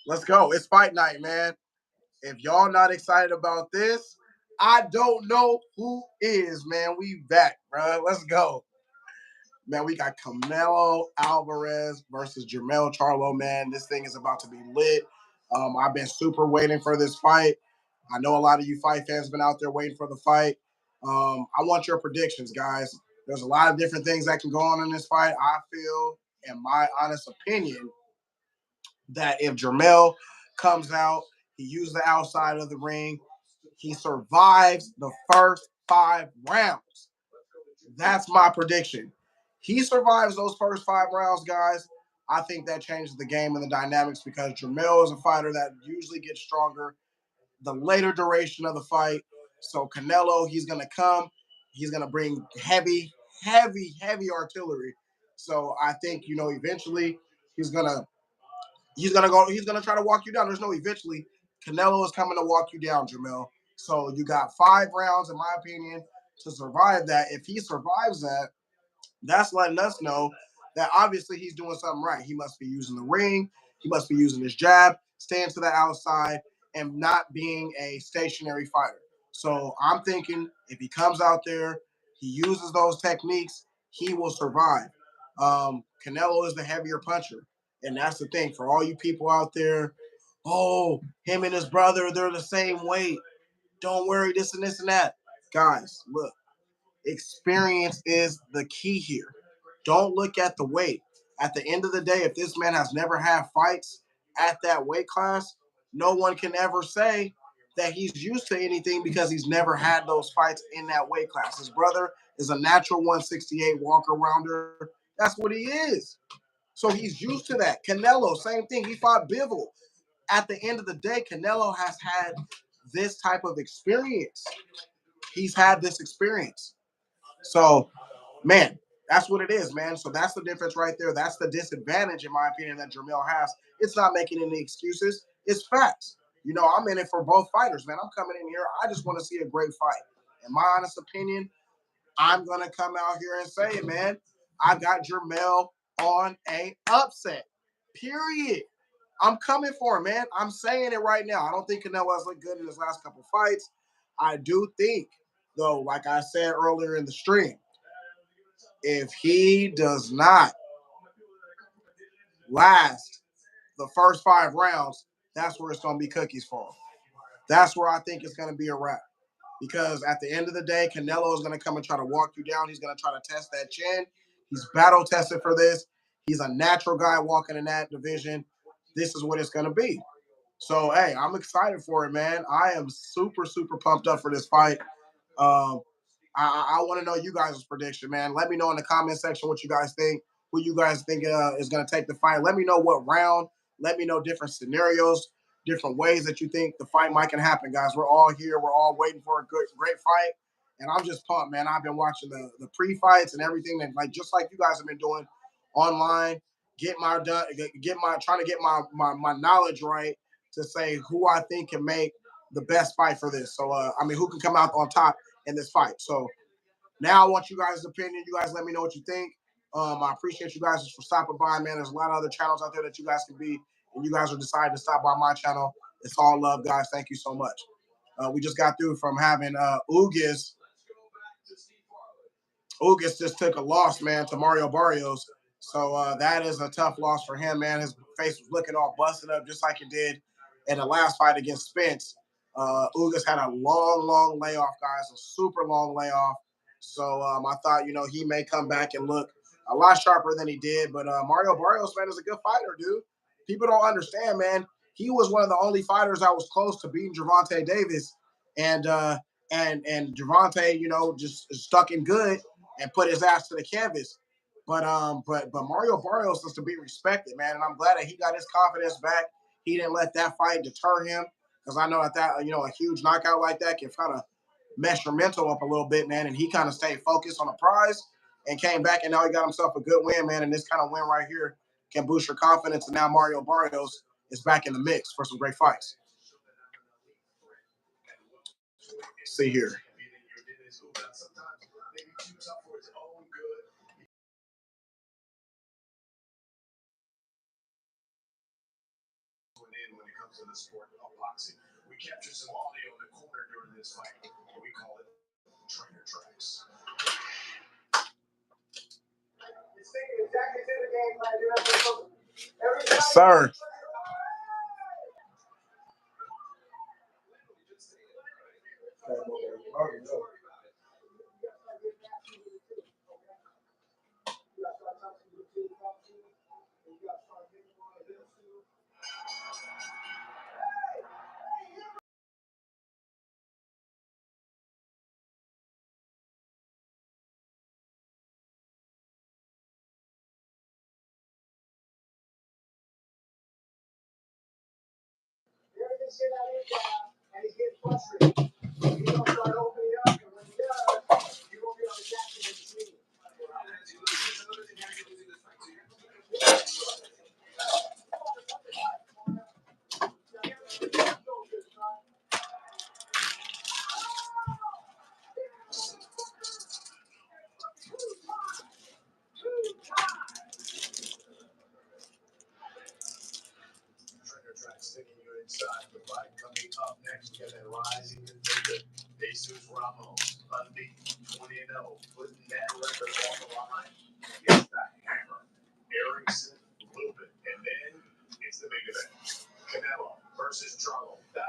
Let's go. It's fight night, man. If y'all not excited about this, I don't know who is, man. We back, bro. Let's go. Man, we got Canelo Álvarez versus Jermell Charlo, man. This thing is about to be lit. I've been super waiting for this fight. I know a lot of you fight fans have been out there waiting for the fight. I want your predictions, guys. There's a lot of different things that can go on in this fight. I feel, in my honest opinion, that if Jermell comes out, he used the outside of the ring, he survives the first 5 rounds. That's my prediction. He survives those first 5 rounds, guys. I think that changes the game and the dynamics because Jermell is a fighter that usually gets stronger the later duration of the fight. So Canelo, he's gonna come. He's gonna bring heavy, heavy artillery. So I think eventually he's gonna he's gonna try to walk you down. There's no eventually. Canelo is coming to walk you down, Jermell. So you got 5 rounds, in my opinion, to survive that. If he survives that, that's letting us know that obviously he's doing something right. He must be using the ring. He must be using his jab, staying to the outside, and not being a stationary fighter. So I'm thinking if he comes out there, he uses those techniques, he will survive. Canelo is the heavier puncher. And that's the thing for all you people out there. Oh, him and his brother, they're the same weight. Don't worry, this and this and that. Guys, look, experience is the key here. Don't look at the weight. At the end of the day, if this man has never had fights at that weight class, no one can ever say that he's used to anything because he's never had those fights in that weight class. His brother is a natural 168 walker rounder. That's what he is. So he's used to that. Canelo, same thing. He fought Bivol. At the end of the day, Canelo has had this type of experience. He's had this experience. So, man, that's what it is, man. So that's the difference right there. That's the disadvantage, in my opinion, that Jermell has. It's not making any excuses. It's facts. I'm in it for both fighters, man. I'm coming in here. I just want to see a great fight. In my honest opinion, I'm going to come out here and say it, man. I got Jermell on a upset, period. I'm coming for him, man. I'm saying it right now. I don't think Canelo has looked good in his last couple fights. I do think, though, like I said earlier in the stream, if he does not last the first 5 rounds, that's where it's going to be cookies for him. That's where I think it's going to be a wrap. Because at the end of the day, Canelo is going to come and try to walk you down. He's going to try to test that chin. He's battle tested for this. He's a natural guy walking in that division. This is what it's going to be. So, hey, I'm excited for it, man. I am super, super pumped up for this fight. Um, I want to know you guys' prediction, man. Let me know in the comment section what you guys think. Who you guys think is going to take the fight. Let me know what round. Let me know different scenarios, different ways that you think the fight might can happen, guys. We're all here. We're all waiting for a great fight. And I'm just pumped, man. I've been watching the pre-fights and everything, and just like you guys have been doing online, trying to get my knowledge right to say who I think can make the best fight for this. So who can come out on top in this fight. So now I want you guys' opinion. You guys let me know what you think. I appreciate you guys for stopping by, man. There's a lot of other channels out there that you guys can be, and you guys are deciding to stop by my channel. It's all love, guys. Thank you so much. We just got through from having Ugas. Ugas just took a loss, man, to Mario Barrios. So that is a tough loss for him, man. His face was looking all busted up, just like it did in the last fight against Spence. Ugas had a long layoff, guys, a super long layoff. So I thought, he may come back and look a lot sharper than he did. But Mario Barrios, man, is a good fighter, dude. People don't understand, man. He was one of the only fighters that was close to beating Gervonta Davis, and Gervonta, just stuck in good and put his ass to the canvas. But Mario Barrios is to be respected, man, and I'm glad that he got his confidence back. He didn't let that fight deter him, because I know that a huge knockout like that can kind of mess your mental up a little bit, man. And he kind of stayed focused on the prize and came back, and now he got himself a good win, man. And this kind of win right here can boost your confidence. And now Mario Barrios is back in the mix for some great fights. See here. Yes, sir.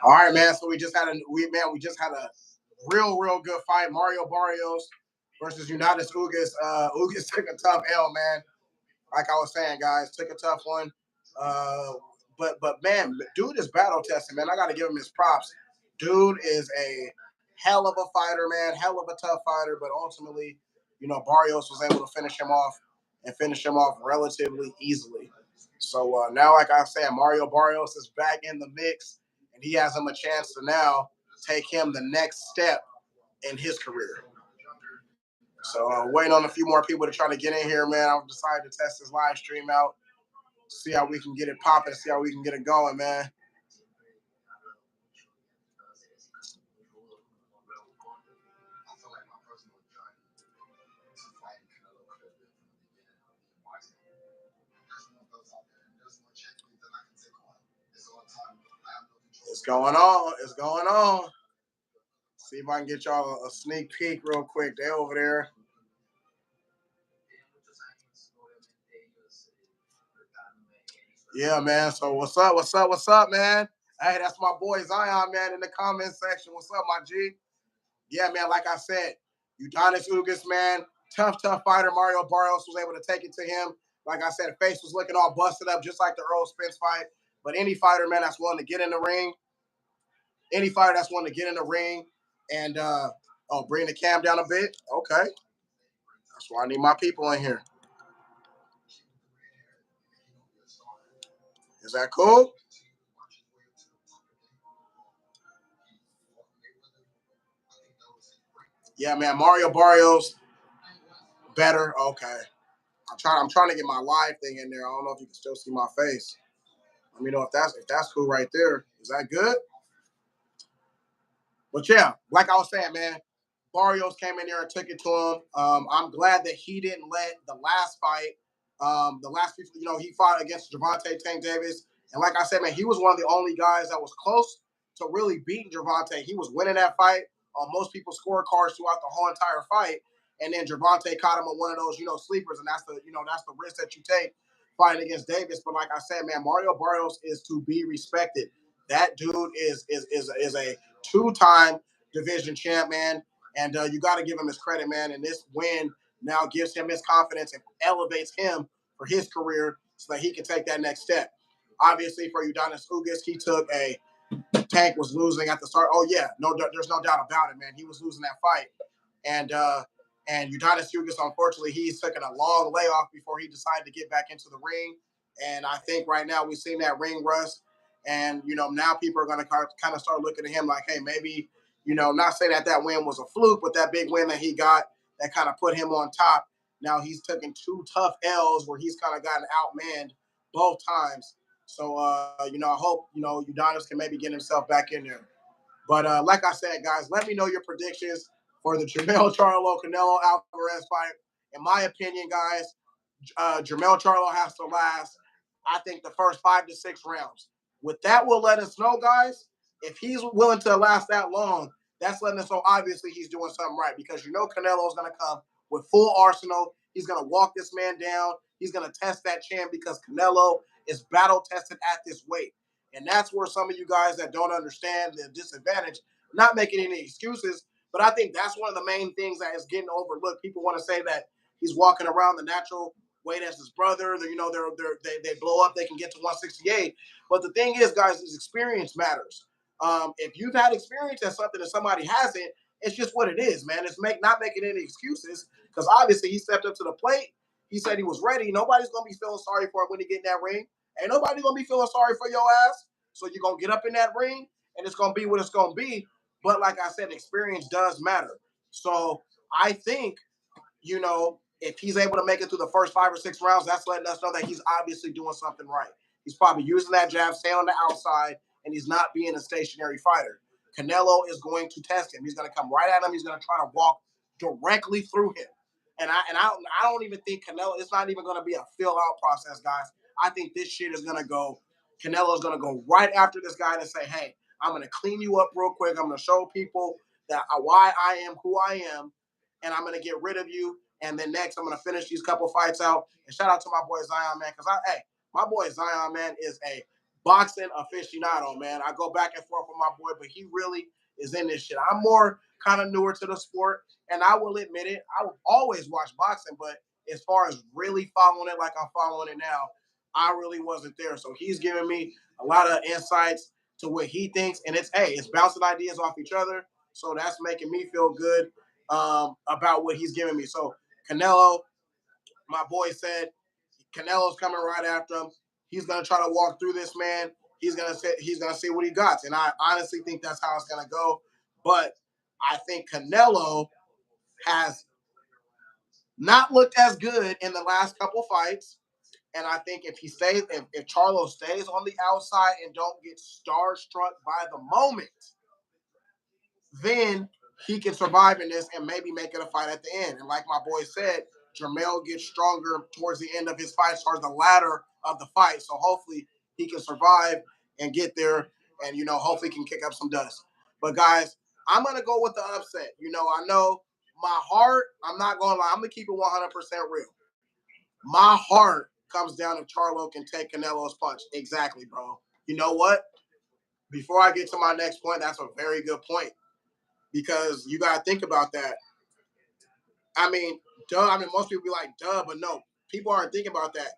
All right, man. So we just had a real good fight. Mario Barrios versus Unitas Ugas. Ugas took a tough L, man. Like I was saying, guys, took a tough one. But man, dude is battle tested, man. I got to give him his props. Dude is a hell of a fighter, man. Hell of a tough fighter. But ultimately, Barrios was able to finish him off relatively easily. So now, like I said, Mario Barrios is back in the mix, and he has him a chance to now take him the next step in his career. So waiting on a few more people to try to get in here, man. I've decided to test this live stream out, see how we can get it popping, see how we can get it going, man. It's going on. It's going on. See if I can get y'all a sneak peek real quick. They over there. Yeah, man. So what's up? What's up? What's up, man? Hey, that's my boy Zion, man, in the comment section. What's up, my G? Yeah, man. Like I said, Udonis Ugas, man, tough fighter. Mario Barrios was able to take it to him. Like I said, face was looking all busted up, just like the Earl Spence fight. But any fighter, man, that's willing to get in the ring, and bring the cam down a bit. Okay, that's why I need my people in here. Is that cool? Yeah, man. Mario Barrios better. Okay. I'm trying to get my live thing in there. I don't know if you can still see my face. Let me know if that's cool right there. Is that good? But yeah, like I was saying, man, Barrios came in there and took it to him. I'm glad that he didn't let the last fight, the last people, he fought against Gervonta Tank Davis. And like I said, man, he was one of the only guys that was close to really beating Gervonta. He was winning that fight on most people's scorecards throughout the whole entire fight. And then Gervonta caught him on one of those, sleepers, and that's the risk that you take fighting against Davis. But like I said, man, Mario Barrios is to be respected. That dude is a two-time division champ, man. And you got to give him his credit, man. And this win now gives him his confidence and elevates him for his career so that he can take that next step. Obviously, for Udonis Ugas, he took a Tank was losing at the start. Oh yeah, there's no doubt about it, man. He was losing that fight, and Udonis Ugas, unfortunately, he's taking a long layoff before he decided to get back into the ring. And I think right now we've seen that ring rust, and now people are going to kind of start looking at him like, hey, maybe not saying that win was a fluke, but that big win that he got that kind of put him on top. Now he's taken two tough L's where he's kind of gotten outmanned both times. So, I hope, Udonis can maybe get himself back in there. But like I said, guys, let me know your predictions for the Jermell Charlo Canelo Álvarez fight. In my opinion, guys, Jermell Charlo has to last, I think, the first 5 to 6 rounds. What that will let us know, guys, if he's willing to last that long, that's letting us know obviously he's doing something right, because you know Canelo's going to come with full arsenal. He's going to walk this man down. He's going to test that chin, because Canelo is battle tested at this weight. And that's where some of you guys that don't understand the disadvantage, not making any excuses, but I think that's one of the main things that is getting overlooked. People want to say that he's walking around the natural weight as his brother. You know, they blow up, they can get to 168. But the thing is, guys, is experience matters. If you've had experience at something that somebody hasn't, it's just what it is, man. It's not making any excuses, because obviously he stepped up to the plate. He said he was ready. Nobody's going to be feeling sorry for him when he get in that ring. Ain't nobody going to be feeling sorry for your ass. So you're going to get up in that ring, and it's going to be what it's going to be. But like I said, experience does matter. So I think, you know, if he's able to make it through the first 5 or 6 rounds, that's letting us know that he's obviously doing something right. He's probably using that jab, staying on the outside, and he's not being a stationary fighter. Canelo is going to test him. He's going to come right at him. He's going to try to walk directly through him. And I don't even think Canelo, it's not even going to be a fill-out process, guys. I think this shit is going to go, Canelo's going to go right after this guy to say, hey, I'm going to clean you up real quick. I'm going to show people that why I am who I am, and I'm going to get rid of you. And then next, I'm going to finish these couple fights out. And shout out to my boy Zion, man, because my boy Zion, man, is a boxing aficionado, man. I go back and forth with my boy, but he really is in this shit. I'm more kind of newer to the sport, and I will admit it, I will always watch boxing, but as far as really following it like I'm following it now, I really wasn't there. So he's giving me a lot of insights to what he thinks, and it's bouncing ideas off each other. So that's making me feel good about what he's giving me. So Canelo, my boy said Canelo's coming right after him. He's gonna try to walk through this man. He's gonna see what he got, and I honestly think that's how it's gonna go. But I think Canelo has not looked as good in the last couple fights, and I think if he stays, if Charlo stays on the outside and don't get starstruck by the moment, then he can survive in this and maybe make it a fight at the end. And like my boy said, Jermell gets stronger towards the end of his fight, towards the latter of the fight. So hopefully he can survive and get there, and, you know, hopefully can kick up some dust. But guys, I'm going to go with the upset. You know, I know my heart, I'm not going to lie, I'm going to keep it 100% real. My heart comes down if Charlo can take Canelo's punch. Exactly, bro. You know what? Before I get to my next point, that's a very good point, because you got to think about that. I mean, duh. I mean, most people be like, duh, but no, people aren't thinking about that.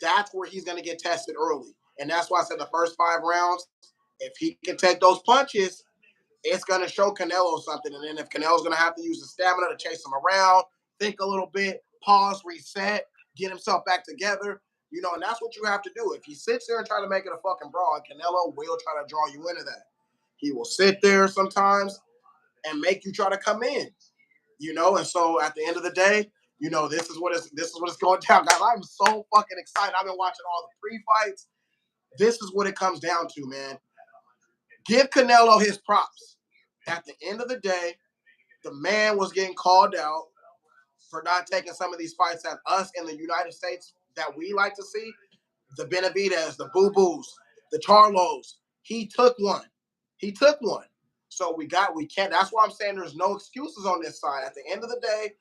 That's where he's going to get tested early. And that's why I said the first 5 rounds, if he can take those punches, it's going to show Canelo something. And then if Canelo's going to have to use the stamina to chase him around, think a little bit, pause, reset, get himself back together, you know, and that's what you have to do. If he sits there and try to make it a fucking brawl, Canelo will try to draw you into that. He will sit there sometimes and make you try to come in, you know. And so at the end of the day, you know, this is what it's going down, guys. I'm so fucking excited. I've been watching all the pre-fights. This is what it comes down to, man. Give Canelo his props. At the end of the day, the man was getting called out for not taking some of these fights that us in the United States that we like to see. The Benavidez, the Boo Boos, the Charlos. He took one. He took one. So we can't. That's why I'm saying there's no excuses on this side. At the end of the day,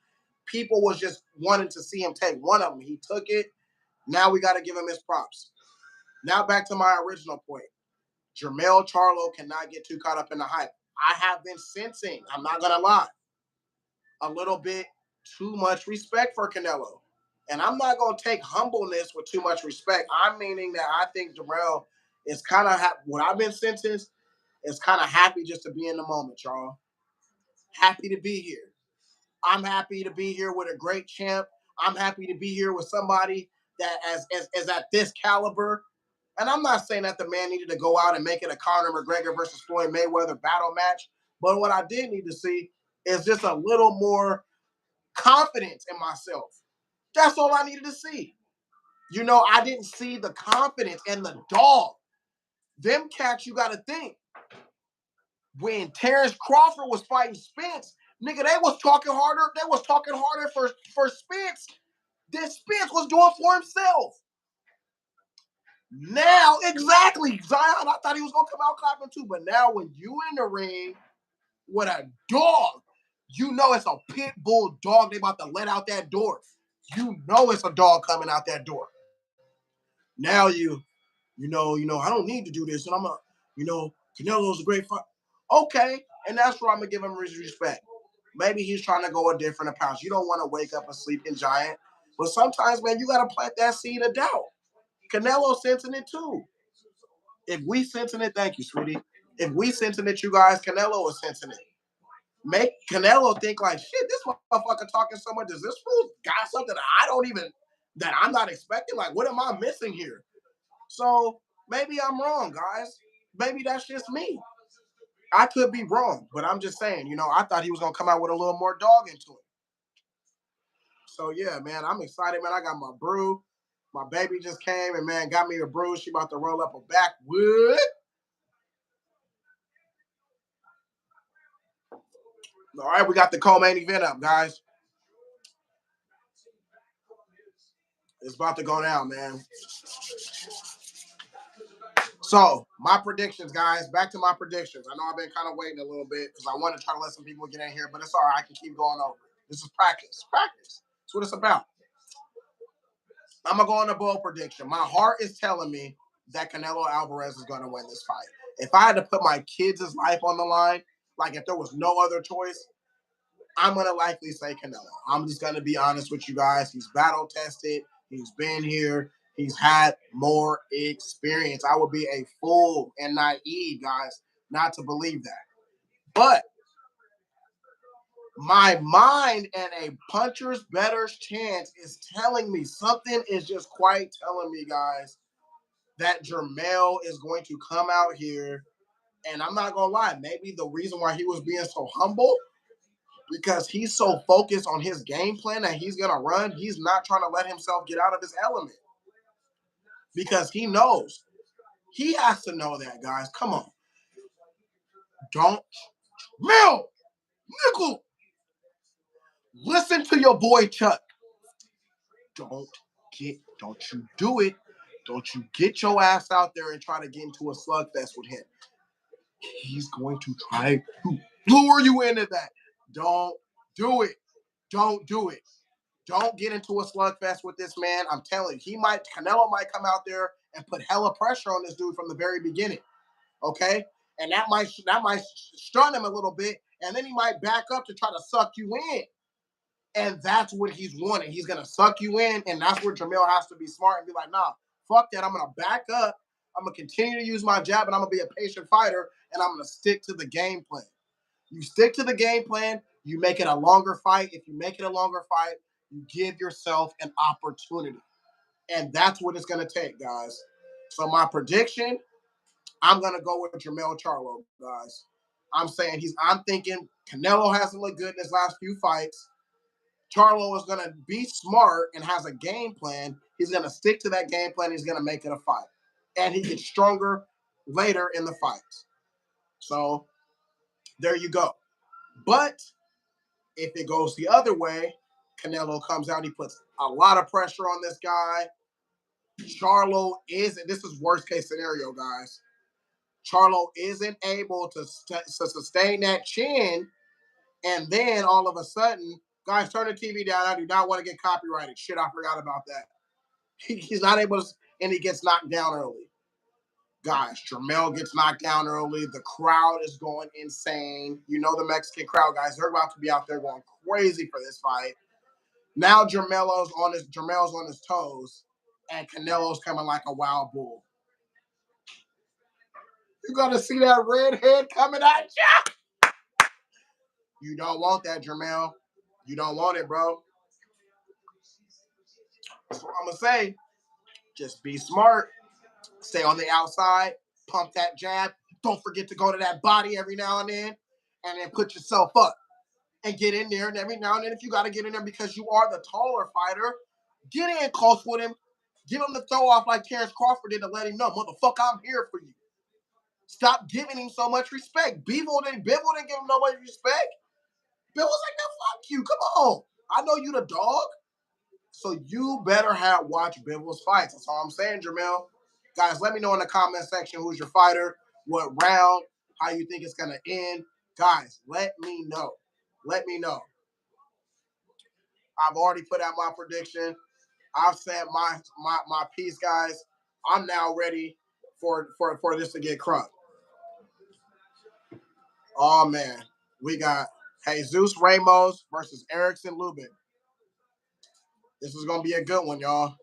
people was just wanting to see him take one of them. He took it. Now we got to give him his props. Now back to my original point. Jermell Charlo cannot get too caught up in the hype. I have been sensing, I'm not going to lie, a little bit too much respect for Canelo. And I'm not going to take humbleness with too much respect. I'm meaning that I think Jermell is kind of, what I've been sensing is kind of happy just to be in the moment, y'all. Happy to be here. I'm happy to be here with a great champ. I'm happy to be here with somebody that is at this caliber. And I'm not saying that the man needed to go out and make it a Conor McGregor versus Floyd Mayweather battle match. But what I did need to see is just a little more confidence in myself. That's all I needed to see. You know, I didn't see the confidence and the dog. Them cats, you got to think. When Terrence Crawford was fighting Spence, nigga, they was talking harder. They was talking harder for Spence than Spence was doing for himself. Now, exactly, Zion, I thought he was going to come out clapping too, but now when you in the ring with a dog, you know it's a pit bull dog. They about to let out that door. You know it's a dog coming out that door. Now I don't need to do this, and Canelo's a great fight. Okay, and that's where I'm gonna give him his respect. Maybe he's trying to go a different approach. You don't want to wake up a sleeping giant, but sometimes, man, you gotta plant that seed of doubt. Canelo's sensing it too. If we sensing it, thank you, sweetie. If we sensing it, you guys, Canelo is sensing it. Make Canelo think like, shit, this motherfucker talking so much. Does this fool got something that I'm not expecting? Like, what am I missing here? So maybe I'm wrong, guys. Maybe that's just me. I could be wrong, but I'm just saying, I thought he was gonna come out with a little more dog into it. So yeah, man, I'm excited, man. I got my brew. My baby just came and man got me a brew. She about to roll up a backwood. All right, we got the co-main event up, guys. It's about to go down, man. So, my predictions, guys. Back to my predictions. I know I've been kind of waiting a little bit because I want to try to let some people get in here, but it's all right. I can keep going over. This is practice. Practice. That's what it's about. I'm going to go on a bold prediction. My heart is telling me that Canelo Álvarez is going to win this fight. If I had to put my kids' life on the line, like if there was no other choice, I'm going to likely say Canelo. I'm just going to be honest with you guys. He's battle tested. He's been here. He's had more experience. I would be a fool and naive, guys, not to believe that. But my mind and a puncher's better's chance is telling me something is just quite telling me, guys, that Jermell is going to come out here. And I'm not going to lie, maybe the reason why he was being so humble because he's so focused on his game plan that he's going to run, he's not trying to let himself get out of his element because he knows. He has to know that, guys. Come on. Don't. Mel! Nickel! Listen to your boy Chuck. Don't you do it. Don't you get your ass out there and try to get into a slugfest with him. He's going to try to lure you into that. Don't do it. Don't do it. Don't get into a slugfest with this man. I'm telling you, Canelo might come out there and put hella pressure on this dude from the very beginning. Okay? And that might stun him a little bit, and then he might back up to try to suck you in. And that's what he's wanting. He's gonna suck you in, and that's where Jermell has to be smart and be like, nah, fuck that. I'm gonna back up. I'm gonna continue to use my jab, and I'm gonna be a patient fighter, and I'm gonna stick to the game plan. You stick to the game plan, you make it a longer fight. If you make it a longer fight, you give yourself an opportunity. And that's what it's gonna take, guys. So my prediction, I'm gonna go with Jermell Charlo, guys. I'm thinking Canelo hasn't looked good in his last few fights. Charlo is going to be smart and has a game plan. He's going to stick to that game plan. He's going to make it a fight. And he gets stronger later in the fights. So there you go. But if it goes the other way, Canelo comes out, he puts a lot of pressure on this guy. This is worst case scenario, guys. Charlo isn't able to sustain that chin. And then all of a sudden, guys, turn the TV down. I do not want to get copyrighted. Shit, I forgot about that. He's not able to, and he gets knocked down early. Guys, Jermell gets knocked down early. The crowd is going insane. You know the Mexican crowd, guys. They're about to be out there going crazy for this fight. Now Jermell's on his toes, and Canelo's coming like a wild bull. You're gonna see that red head coming at you. You don't want that, Jermell. You don't want it, bro. That's what I'm gonna say. Just be smart. Stay on the outside. Pump that jab. Don't forget to go to that body every now and then put yourself up and get in there. And every now and then, if you got to get in there because you are the taller fighter, get in close with him. Give him the throw off like Terrence Crawford did to let him know, motherfucker, I'm here for you. Stop giving him so much respect. Bivol didn't give him no much respect. Bill was like, no, fuck you. Come on. I know you the dog. So you better watch Bivol's fights. That's all I'm saying, Jermell. Guys, let me know in the comment section who's your fighter, what round, how you think it's going to end. Guys, let me know. Let me know. I've already put out my prediction. I've said my piece, guys. I'm now ready for this to get crunk. Oh, man. We got Jesus Ramos versus Erickson Lubin. This is going to be a good one, y'all.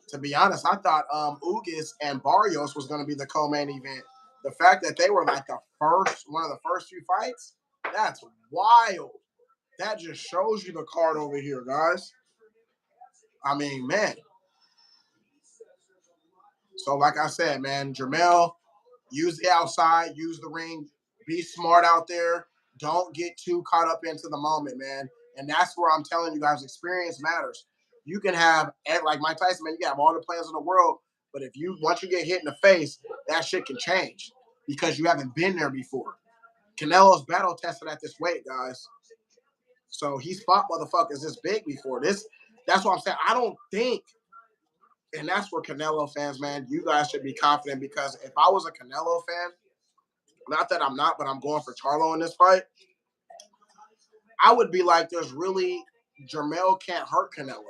To be honest, I thought Ugis and Barrios was going to be the co-main event. The fact that they were like one of the first few fights, that's wild. That just shows you the card over here, guys. I mean, man. So, like I said, man, Jermell, use the outside, use the ring, be smart out there. Don't get too caught up into the moment, man. And that's where I'm telling you guys, experience matters. You can have, like Mike Tyson, man, you can have all the plans in the world, but once you get hit in the face, that shit can change because you haven't been there before. Canelo's battle tested at this weight, guys. So he's fought motherfuckers this big before. That's what I'm saying. I don't think, and that's where Canelo fans, man, you guys should be confident because if I was a Canelo fan, not that I'm not, but I'm going for Charlo in this fight, I would be like, Jermell can't hurt Canelo.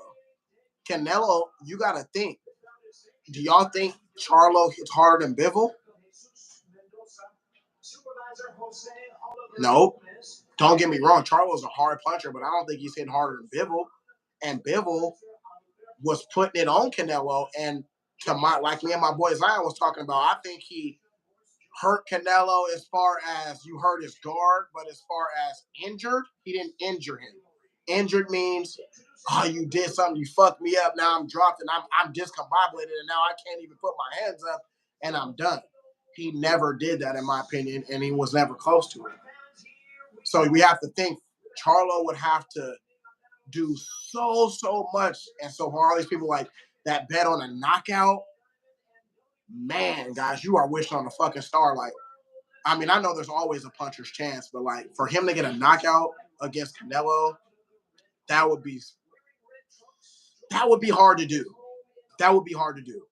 Canelo, you got to think. Do y'all think Charlo hits harder than Bivol? No. Don't get me wrong. Charlo's a hard puncher, but I don't think he's hitting harder than Bivol. And Bivol was putting it on Canelo. And like me and my boy Zion was talking about, I think he hurt Canelo as far as you hurt his guard, but as far as injured, he didn't injure him. Injured means, oh, you did something, you fucked me up, now I'm dropped and I'm discombobulated and now I can't even put my hands up and I'm done. He never did that in my opinion, and he was never close to it. So we have to think Charlo would have to do so much. And so for all these people like that bet on a knockout, man, guys, you are wishing on a fucking star. Like, I mean, I know there's always a puncher's chance, but like for him to get a knockout against Canelo, that would be hard to do. That would be hard to do.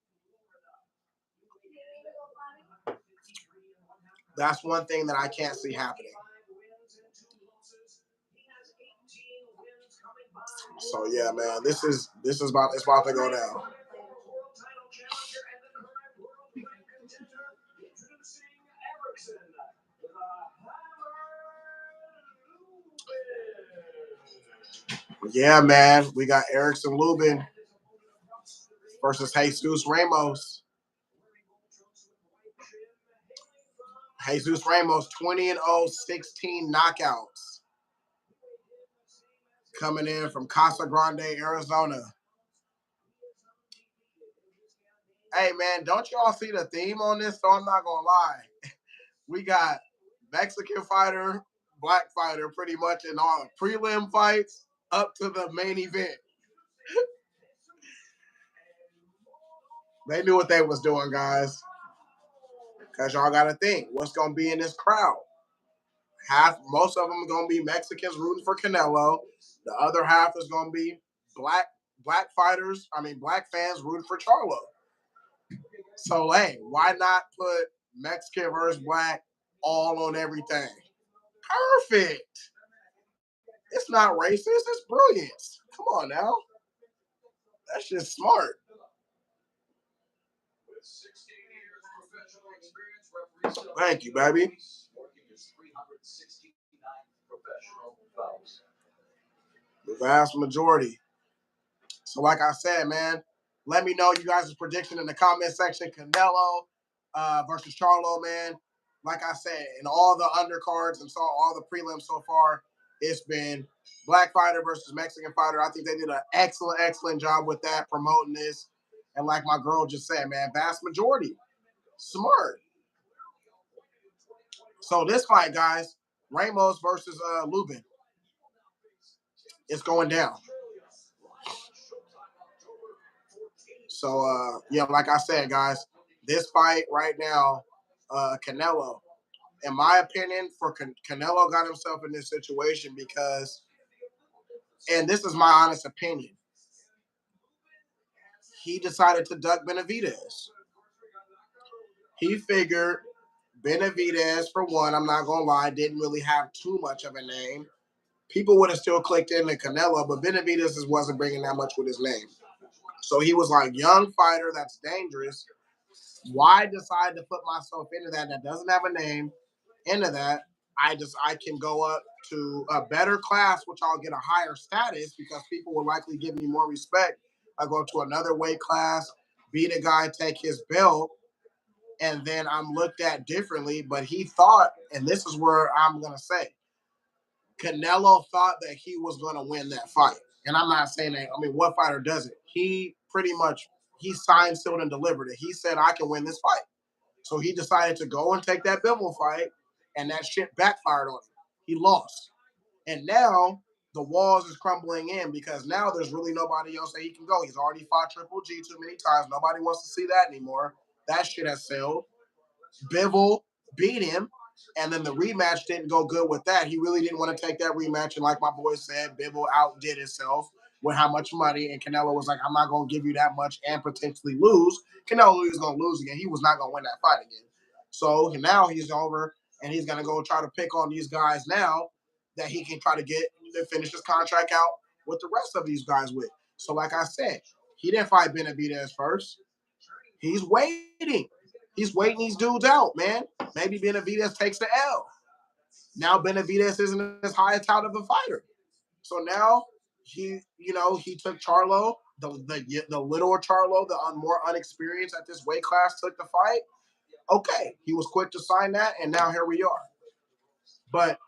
That's one thing that I can't see happening. So yeah, man, this is about to go down. Yeah, man, we got Erickson Lubin versus Jesus Ramos. Jesus Ramos, 20-0, 16 knockouts. Coming in from Casa Grande, Arizona. Hey, man, don't y'all see the theme on this? So I'm not going to lie. We got Mexican fighter, black fighter, pretty much in all the prelim fights up to the main event. They knew what they was doing, guys. Because y'all got to think, what's going to be in this crowd? Most of them are going to be Mexicans rooting for Canelo. The other half is going to be black fans rooting for Charlo. So, hey, why not put Mexican versus black all on everything? Perfect. It's not racist. It's brilliance. Come on now. That's just smart. Thank you, baby. The vast majority. So, like I said, man, let me know you guys' prediction in the comment section. Canelo versus Charlo, man. Like I said, in all the undercards and all the prelims so far, it's been black fighter versus Mexican fighter. I think they did an excellent job with that, promoting this. And like my girl just said, man, vast majority. Smart. So this fight, guys, Ramos versus Lubin. It's going down. So, yeah, like I said, guys, this fight right now, Canelo, in my opinion, Canelo got himself in this situation because, and this is my honest opinion, he decided to duck Benavidez. He figured Benavidez, for one, I'm not gonna lie, didn't really have too much of a name. People would have still clicked into Canelo, but Benavidez just wasn't bringing that much with his name. So he was like, young fighter that's dangerous. Why decide to put myself into that doesn't have a name? Into that, I can go up to a better class, which I'll get a higher status because people will likely give me more respect. I go to another weight class, beat a guy, take his belt, and then I'm looked at differently. But he thought, and this is where I'm gonna say, Canelo thought that he was gonna win that fight. And I'm not saying that. I mean, what fighter doesn't? He pretty much he signed, sealed, and delivered it. He said, "I can win this fight." So he decided to go and take that Bivol fight, and that shit backfired on him. He lost, and now the walls is crumbling in because now there's really nobody else that he can go. He's already fought Triple G too many times. Nobody wants to see that anymore. That shit has sailed. Bivol beat him, and then the rematch didn't go good with that. He really didn't want to take that rematch, and like my boy said, Bivol outdid himself with how much money, and Canelo was like, I'm not going to give you that much and potentially lose. Canelo was going to lose again. He was not going to win that fight again. So now he's over, and he's going to go try to pick on these guys now that he can try to get to finish his contract out with the rest of these guys with. So like I said, he didn't fight Benavidez first. He's waiting. He's waiting these dudes out, man. Maybe Benavidez takes the L. Now Benavidez isn't as high a tout of a fighter. So now he took Charlo, the littler Charlo, the more unexperienced at this weight class, took the fight. Okay, he was quick to sign that, and now here we are. But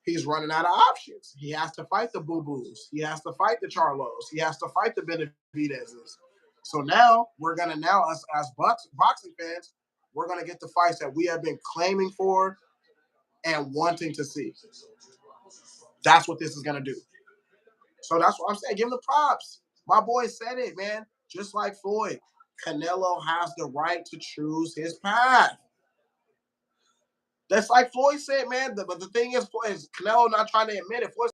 he's running out of options. He has to fight the Boo Boos. He has to fight the Charlos. He has to fight the Benavidezes. So now we're gonna us as boxing fans, we're gonna get the fights that we have been claiming for and wanting to see. That's what this is gonna do. So that's what I'm saying. Give him the props. My boy said it, man. Just like Floyd, Canelo has the right to choose his path. That's like Floyd said, man. But the thing is Canelo not trying to admit it. Floyd